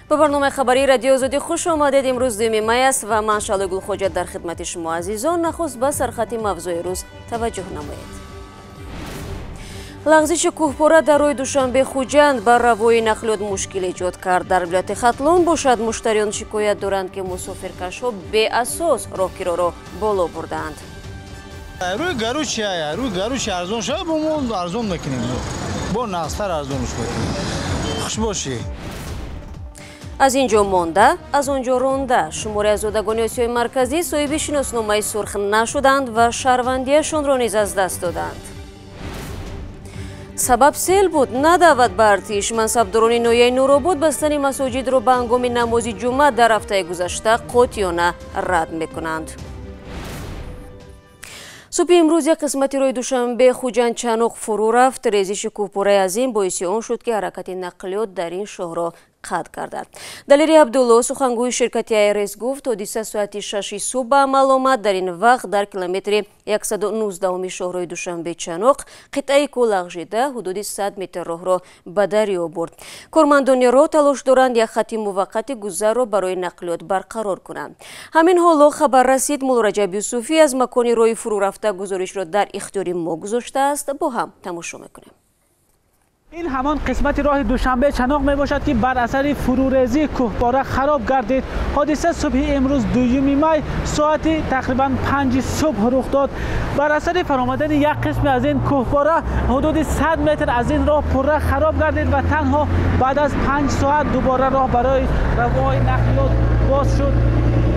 به برنامه خبری رادیو آزادی خوش آمدید. امروز 2 می است و من شعله گلخوجه در خدمت شما عزیزان. نخست به سرخط موضوع روز توجه نمایید. لغزش کوهپاره در روی دوشنبه خوجند بر روی نقلیات مشکل ایجاد کرد. در ولایت ختلون باشد مشتریان شکایت دارند که مسافرکش‌ها بی اساس راهگیرها را بالا بردند. روی گروچی ارزان شده با ما ارزان نکنیم، با نقصتر ارزانش کنیم. خوش باشی. از اینجا مانده از آنجا رانده شماری از زادگان آسیای مرکزی صاحب شناسنامه سرخ نشدند و شهروندیشان را نیز از دست دادند. سبب سیل بود نه دعوت به ارتش. منصبداران ناحیه نورآباد بستن مساجد را به هنگام نماز جمعه در هفته گذشته قاطعانه رد میکنند. صبح امروز یک قسمتی روی دوشنبه خوجند چنوق فرو رفت. ریزش کوهپاره عظیم باعث آن شد که حرکت نقلیات در این شهر را قطع گردد. دلیری عبدالله سخنگوی شرکت ایرس گفت حادثه ساعت 6 صبح به عمل آمد. در این وقت در کیلومتر 119 شهرهای دوشنبه چنوق قطعه کوه لغزیده حدود 100 متر راه را به دریا برد. کارمندان راه تلاش دارند یک خط موقت گذر را برای نقلیات برقرار کنند. همین حالا خبر رسید مولا رجب یوسفی از مکان راه فرو رفته گزارش را در اختیار ما گذاشته است. با هم تماشا میکنیم. این همان قسمت راه دوشنبه چنوق می باشد که بر اثر فروریزی کوهپاره خراب گردید. حادثه صبح امروز 2 می ساعت تقریبا 5 صبح رخ داد. بر اثر فرآمدن یک قسم از این کوهپاره حدود 100 متر از این راه پره خراب گردید و تنها بعد از 5 ساعت دوباره راه برای روای نقلیات باز شد.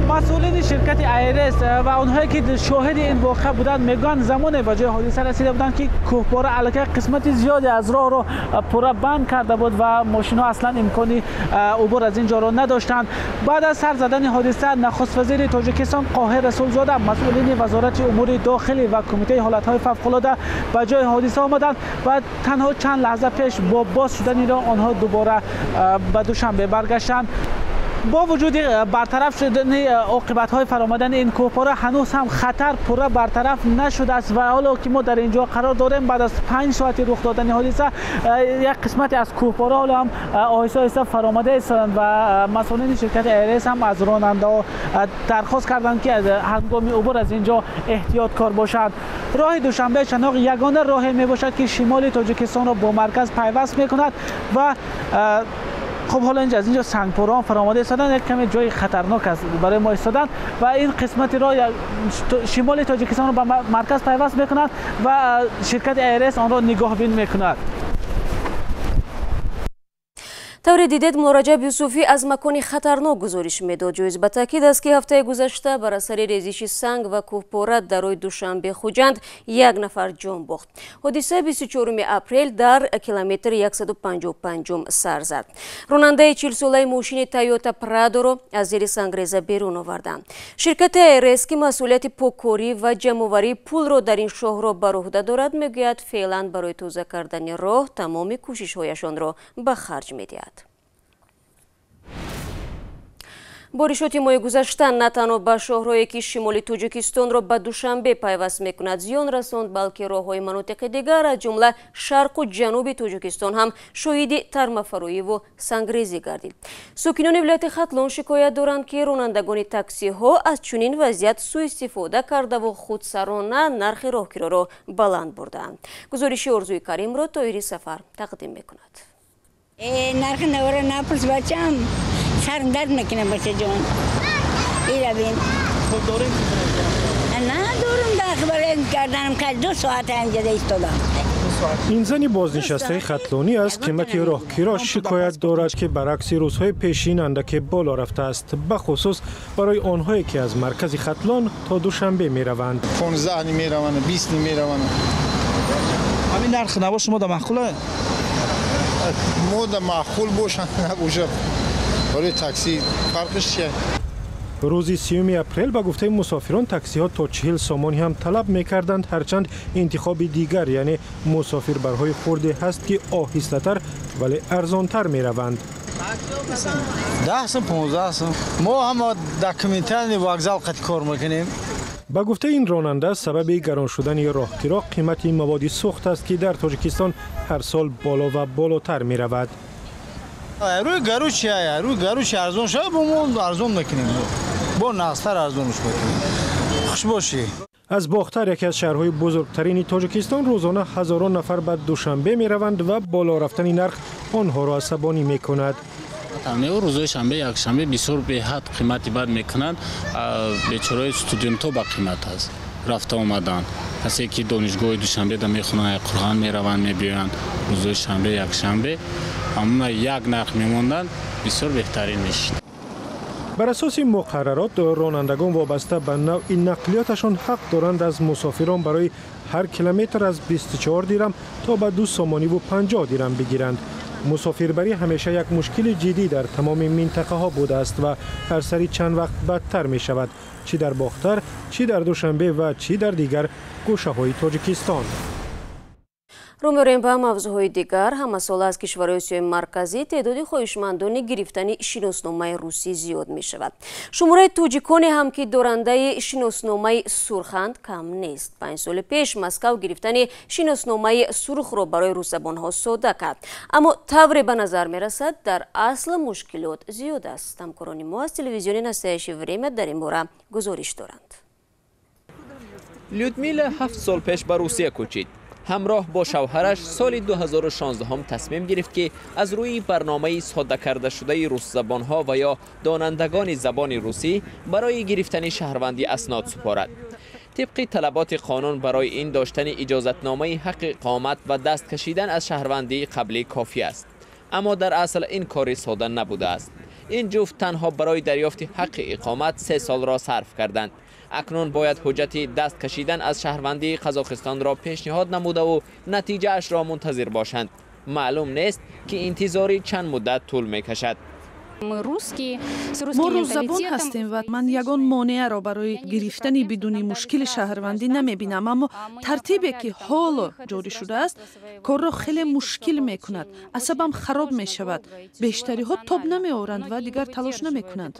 مسئولین شرکت ایرس و آنهایی که شاهد این واقعه بودند میگن زمان به جای حادثه رسیده بودند که کوهپاره علاقه قسمت زیادی از راه را پره بند کرده بود و ماشین‌ها اصلا امکانی عبور از اینجا را نداشتند. بعد از سر زدن حادثه نخست وزیر تاجیکستان قاهر رسولزاده، مسئولین وزارت امور داخلی و کمیته حالت‌های فوق‌العاده به جای حادثه آمدند و تنها چند لحظه پیش با باز شدن را آنها دوباره به دوشنبه برگشتند. با وجود برطرف شدن عاقبت‌های فرآمدن این کوهپاره هنوز هم خطر پوره برطرف نشده است و حالا که ما در اینجا قرار داریم بعد از 5 ساعت رخ دادن حادثه یک قسمت از کوهپاره حالا هم آهسته آهسته فرآمده هستند و مسئولین شرکت ایرس هم از راننده‌ها درخواست کردند که هنگام عبور از اینجا احتیاط کار باشند. راه دوشنبه چنوق یگانه راهی میباشد که شمال تاجیکستان را با مرکز پیوست میکند و خب حالا اینجا از اینجا سنگپوران فرآمده ایستادن، یک کمی جای خطرناک است برای ما ایستادن و این قسمت را شمال تاجیکستان را به مرکز پیوست میکند و شرکت ایرس آن را نگاهبین میکند. طور دیدید مولا رجب یوسفی از مکان خطرناک گزارش میداد. جایز به تاکید است که هفته گذشته بر اثر ریزش سنگ و کوهپاره در روی دوشنبه خوجند 1 نفر جان باخت. حادثه 24 اپریل در کیلومتر 155 سر زد. راننده 40 ساله ماشین تویوتا پرادو را از زیر سنگریزه بیرون آوردند. شرکت ایرس که مسئولیت پاککاری و جمع‌آوری پول را در این شهر را بر عهده دارد میگوید فعلا برای تازه کردن راه تمام کوشش‌هایشان را به خرج می‌دهد. بارشات ماه گذشته نه تنها به شهرهایی که شمال تاجیکستان را به دوشنبه پیوست میکند زیان رساند، بلکه راههای مناطق دیگر از جمله شرق و جنوب تاجیکستان هم شاهد ترمه‌فرویی و سنگریزی گردید. ساکنان ولایت ختلون شکایت دارند که رانندگان تاکسی ها از چنین وضعیت سوء استفاده کرده و خودسرانه نرخ راهگیری را بلند بردند. گزارش آرزوی کریم را طاهری سفر تقدیم میکند. نرخ نوار نپرس بچم سرم درد نکنه بچه جان. ایره بین خب داریم نه دارم در خبر کردنم که 2 ساعت اینجا ایستادم. این زنی بازنشسته ختلونی است که مکی راهگیرا شکایت دارد که برعکس روزهای پیشین اندک بالا رفته است، بخصوص برای آنهایی که از مرکز ختلون تا دوشنبه می روند. 15 می روند، 20 می روند. همین نرخ نوا شما در معقوله؟ ما در معقول باشن نباشه. برای تاکسی فرقش چیه؟ روز 30 اپریل به گفته مسافران تاکسی ها تا 40 سامانی هم طلب میکردند، هرچند انتخاب دیگر یعنی مسافربرهای خرده هست که آهسته تر ولی ارزانتر می روند. 10 سم 15 سم. ما هم در کمیته وокزال قطع کار میکنیم. با گفته این راننده سبب گران شدن راهگیرا قیمت مواد سوخت است که در تاجیکستان هر سال بالا و بالاتر می رود. روی گرو چیه؟ روی گروش ارزون شد ما ارزون نکنیم با ناستر ارزونش بکنیم خوش باشی. از باختر یکی از شهرهای بزرگترین تاجیکستان روزانه هزاران نفر به دوشنبه می روند و بالا رفتن نرخ آنها را عصبانی می کند. روزهای شنبه یک شنبه بسیار به حد قیمتی بد میکنند. بیچاره استودنت ها با قیمت است رفته آمدن. کسی که دانشگاه دوشنبه در میخونن قرآن میروند میبیاند روزهای شنبه یک شنبه اما یک نرخ میموندن بسیار بهترین میشد. بر اساس مقررات رانندگان وابسته به نوع نقلیاتشان حق دارند از مسافران برای هر کیلومتر از 24 دیرم تا به 2 سامانی و 50 دیرم بگیرند. مسافربری همیشه یک مشکل جدی در تمام منطقه ها بوده است و هر سری چند وقت بدتر می شود، چی در باختر، چی در دوشنبه و چی در دیگر گوشه های تاجیکستان. رو می‌ریم به موضوعهای دیگر. همساله از کشورهای آسیای مرکزی تعداد خواهشمندان گرفتن شناسنامه روسی زیاد می شود. شماره توجیکان هم که دارنده شناسنامه سرخند کم نیست. 5 سال پیش مسکو گرفتن شناسنامه سرخ را برای روس‌زبان‌ها ساده کرد، اما طوری به نظر می رسد در اصل مشکلات زیاد است. همکاران ما از تلویزیون نستایش وریمت در این باره گزارش دارند. لیودمیلا 7 سال پیش به روسیه کوچید. همراه با شوهرش سال 2016 هم تصمیم گرفت که از روی برنامه ساده کرده شده روس زبانها و یا دانندگان زبان روسی برای گرفتن شهروندی اسناد سپارد. طبق طلبات قانون برای این داشتن اجازتنامه حق اقامت و دست کشیدن از شهروندی قبلی کافی است، اما در اصل این کاری ساده نبوده است. این جفت تنها برای دریافت حق اقامت 3 سال را صرف کردند. اکنون باید حجت دست کشیدن از شهروندی قزاقستان را پیشنهاد نموده و نتیجه اش را منتظر باشند. معلوم نیست که انتظاری چند مدت طول می کشد. ما روس زبان هستیم و من یگان مانع را برای گرفتن بدون مشکل شهروندی نمی بینم، اما ترتیبی که حالا جاری شده است کار را خیلی مشکل می کند. عصبم خراب می شود. بیشتری ها تاب نمی آورند و دیگر تلاش نمی کنند.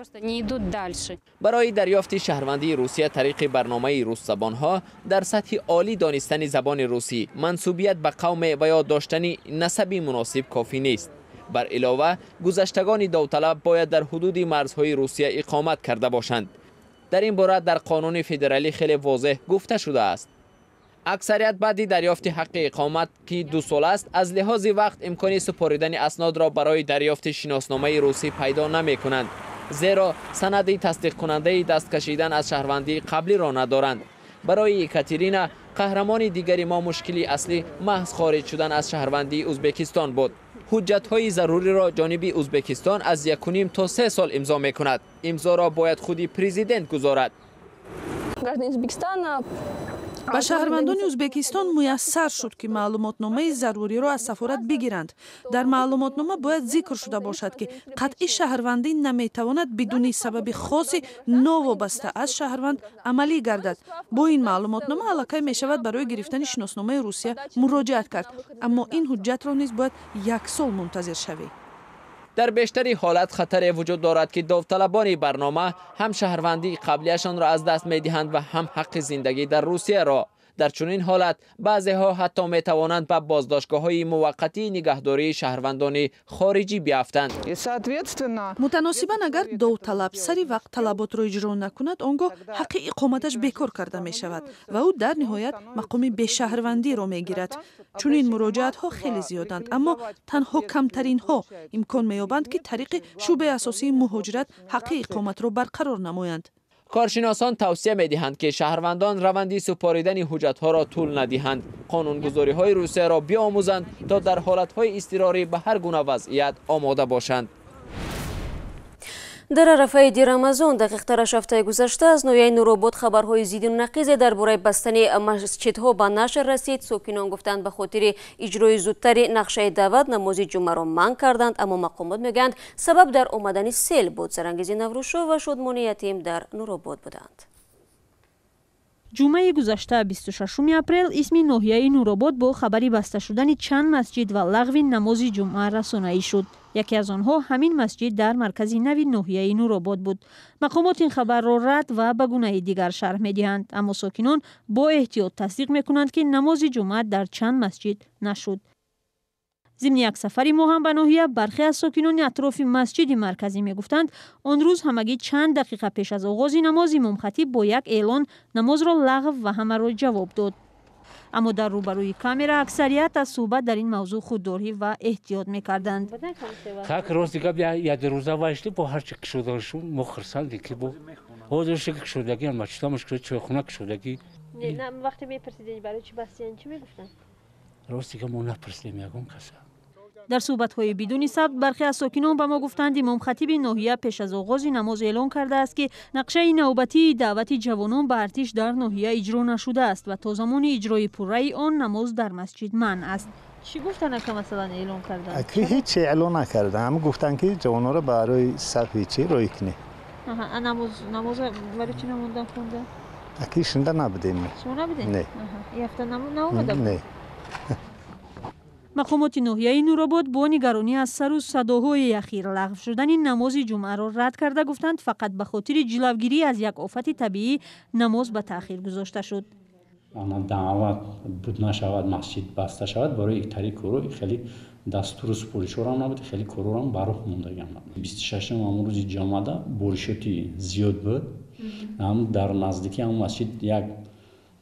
برای دریافت شهروندی روسیه طریق برنامه روس زبان ها در سطح عالی دانستن زبان روسی، منسوبیت به قوم و یا داشتن نسبی مناسب کافی نیست. بر علاوه گذشتگان داوطلب باید در حدود مرزهای روسیه اقامت کرده باشند. در این باره در قانون فدرالی خیلی واضح گفته شده است. اکثریت بعد دریافت حق اقامت که 2 سال است از لحاظ وقت امکان سپاریدن اسناد را برای دریافت شناسنامه روسی پیدا نمی کنند، زیرا سند تصدیق کننده دست کشیدن از شهروندی قبلی را ندارند. برای اکاترینا قهرمان دیگری ما مشکلی اصلی محض خارج شدن از شهروندی ازبکستان بود. حجت‌های ضروری را جانب ازبکستان از 1.5 تا 3 سال امضا می‌کند. امضا را باید خودی پرزیدنت گذارد. به شهروندان ازبکستان میسر شد که معلوماتنامه ضروری را از سفارت بگیرند. در معلوماتنامه باید ذکر شده باشد که قطعی شهروندی نمیتواند بدون سبب خاصی ناوابسته از شهروند عملی گردد. با این معلوماتنامه علاقه می شود برای گرفتن شناسنامه روسیه مراجعت کرد، اما این حجت را نیز باید 1 سال منتظر شوی. در بیشتری حالت خطر وجود دارد که داوطلبان برنامه هم شهروندی قبلیشان را از دست می دهند و هم حق زندگی در روسیه را. در چنین حالت بعضی ها حتی می توانند به بازداشتگاه های موقتی نگهداری شهروندان خارجی بیافتند. متناسباً اگر داوطلب سری وقت طلبات را اجرا نکند، آنگاه حق اقامتش بیکار کرده می شود و او در نهایت مقام بی‌شهروندی را می گیرد. چنین مراجعت ها خیلی زیادند، اما تنها کمترین ها امکان می یابند که طریق شعبه اساسی مهاجرت حق اقامت را برقرار نمایند. کارشناسان توصیه می دهند که شهروندان روند سپاریدن حجت‌ها را طول ندهند. قانونگذاری‌های روسیه را بیاموزند تا در حالت‌های اضطراری به هر گونه وضعیت آماده باشند. در عرفه دی رمضان دقیق‌ترش هفته گذشته از نویای نوروباد خبرهای ضد و نقیض درباره بستن مسجدها به نشر رسید. ساکنان گفتند به خاطر اجرای زودتر نقشه دعوت نماز جمعه را منع کردند، اما مقامات میگویند سبب در آمدن سیل بود. سرانگیز نوروزشاه و شادمانی یتیم در نوروباد بودند. جمعه گذشته 26 اپریل اسم ناحیه نوروباد با خبری بسته شدن چند مسجد و لغو نماز جمعه رسانه‌ای شد. یکی از آنها همین مسجد در مرکز نوی ناحیه نوروباد بود. مقامات این خبر را رد و به گونه دیگر شرح می‌دهند، اما ساکنان با احتیاط تصدیق می‌کنند که نماز جمعه در چند مسجد نشد. ضمن یک سفری ما هم به ناحیه برخی از ساکنان اطراف مسجد مرکزی میگفتند آن روز همگی چند دقیقه پیش از آغاز نماز امام خطیب با یک اعلان نماز را لغو و همه را جواب داد. اما در روبروی کامera اکثریت از صحبت در این موضوع خودداری و احتیاط میکردند. Так ростика як рӯза вашти бо ҳар чи кишодашу мо хурсанди ки бо ҳозирши кишодаги мачтамаш ки чойхона кишодаги نه وقتی میپرسیدین برای چی بستین چی میگفتن؟ ростика мо напурсидем ягон каса. در صحبت‌های بدون ثبت برخی از ساکنان به ما گفتند امام خطیب ناحیه پیش از آغاز نماز اعلان کرده است که نقشه نوبتی دعوت جوانان به ارتش در ناحیه اجرا نشده است و تا زمان اجرای پوره‌ای آن نماز در مسجد منع است. چی گفتن که مثلا اعلان کردن؟ اکی هیچ اعلان نکردن، هم گفتن که جوانان را برای صف چی روی کنی. نماز برای چی نموندن خوندن؟ اکی شنده نبودیم. شما نبودین؟ نه. یه هفته نمونده بود؟ نه. مقامات ناحیه نورآباد با نگرانی از سر و صداهای اخیر لغو شدن نماز جمعه را رد کرده گفتند فقط به خاطر جلوگیری از یک آفت طبیعی نماز به تأخیر گذاشته شد. دعوت بود نشود مسجد بسته شود برای یک طریق کورو خیلی دستور سپورشور هم نبود خیلی کورو هم براه موندگان 26 همون روز جمعه بورشوتی زیاد بود هم در نزدیکی هم مسجد یک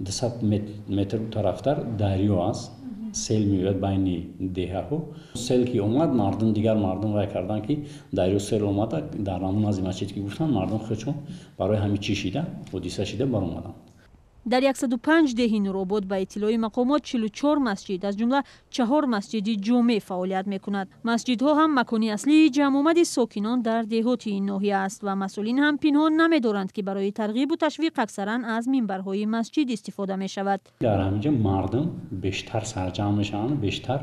200 متر طرفتر دریا است سیل میاد بین دیه ها سیل که اومد مردم دیگر مردم وای کردن که دریا سیل اومد در همون از مسجد که گفتن مردم خودشون برای همین چی شده حادثه شده بر اومدن. در 105 دهه نورآباد به اطلاع مقامات 44 مسجد از جمله 4 مسجد جمعه فعالیت میکند. مسجدها هم مکانی اصلی جمع آمد ساکنان در دهات این ناحیه است و مسئولین هم پنهان نمی‌دارند که برای ترغیب و تشویق اکثرا از منبرهای مسجد استفاده می شود. در همینجا مردم بیشتر سرجم میشن بیشتر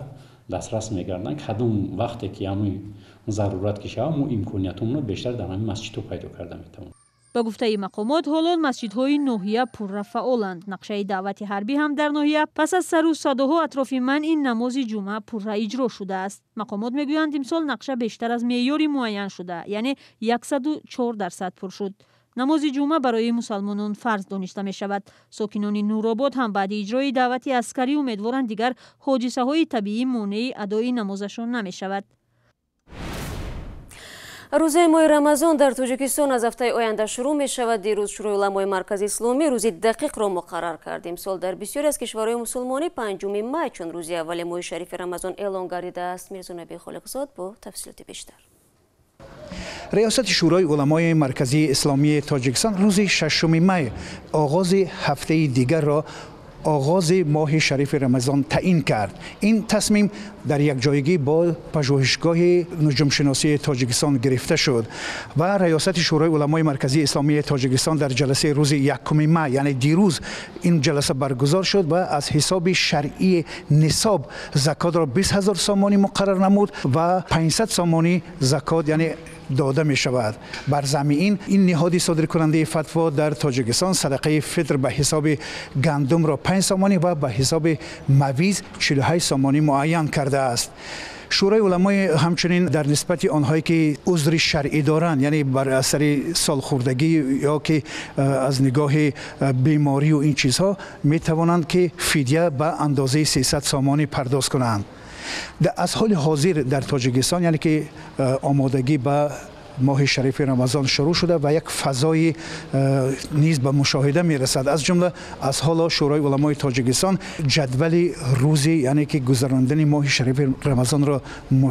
دسترس میگردن کدوم وقتی که همون ضرورت که شود مو امکانیتمون رو بیشتر در همین مسجد پیدا کرده میتونیم. با گفته مقامات حالا مسجدهای ناحیه پر فعالند. نقشه دعوت حربی هم در ناحیه پس از سر و صداها اطراف من این نماز جمعه پر اجرا شده است. مقامات میگویند امسال نقشه بیشتر از معیاری معین شده یعنی 104% پر شد. نماز جمعه برای مسلمانان فرض دانسته می شود. ساکنان نورآباد هم بعد اجرای دعوت عسکری امیدوارند دیگر حادثه های طبیعی مانع ادای نمازشان نمی شود. روزه ماه رمضان در توجیکستان از هفته آینده شروع می شود. دیروز شورای علمای مرکزی اسلامی روزی دقیق را مقرر کرد. امسال در بسیاری از کشورهای مسلمانی 5 ماه چون روزی اول ماه شریف رمضان اعلان گردیده است. میرزا نبی خالقزاد با تفصیلات بیشتر. ریاست شورای علمای مرکزی اسلامی تاجیکستان روز 6 ماه آغاز هفته دیگر را آغاز ماه شریف رمضان تعیین کرد. این تصمیم در یک جایگی با پژوهشگاه نجوم شناسی تاجیکستان گرفته شد و ریاست شورای علمای مرکزی اسلامی تاجیکستان در جلسه روز 1 ماه یعنی دیروز این جلسه برگزار شد و از حساب شرعی نصاب زکات را 20,000 سامانی مقرر نمود و 500 سامانی زکات یعنی داده می شود. بر ضمن این نهاد صادر کننده فتوا در تاجیکستان صدقه فطر به حساب گندم را 5 سامانی و به حساب مویز 48 سامانی معین کرده است. شورای علمای همچنین در نسبت آنهایی که عذر شرعی دارند یعنی بر اثر سالخوردگی یا که از نگاه بیماری و این چیزها می توانند که فدیه به اندازه 300 سامانی پرداخت کنند. از حال حاضر در تاجیکستان یعنی که آمادگی به ماه شریف رمضان شروع شده و یک فضای نیز به مشاهده می رسد. از جمله از حالا شورای علمای تاجیکستان جدول روزی یعنی که گذراندن ماه شریف رمضان را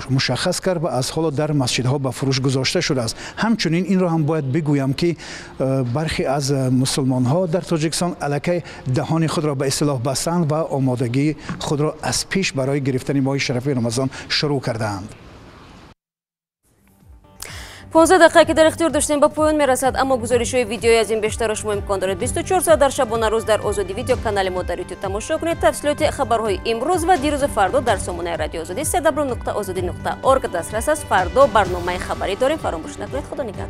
مشخص کرد و از حالا در مسجدها به فروش گذاشته شده است. همچنین این را هم باید بگویم که برخی از مسلمان ها در تاجیکستان الکی دهان خود را به اصطلاح بستند و آمادگی خود را از پیش برای گرفتن ماه شریف رمضان شروع کردند. 15 دقیقه که در اختیار داشتیم با پایان میرسد اما گزارش های ویدیویی از این بیشتر را شما امکان دارید 24 ساعت در شبانه روز در آزادی ویدیو کانال ما در یوتیوب تماشا کنید. تفصیلات خبرهای امروز و دیروز و فردا در سامانه رادیو آزادی www.azadi.org دسترس است. فردا برنامه خبری داریم فراموش نکنید. خدا نگهدار.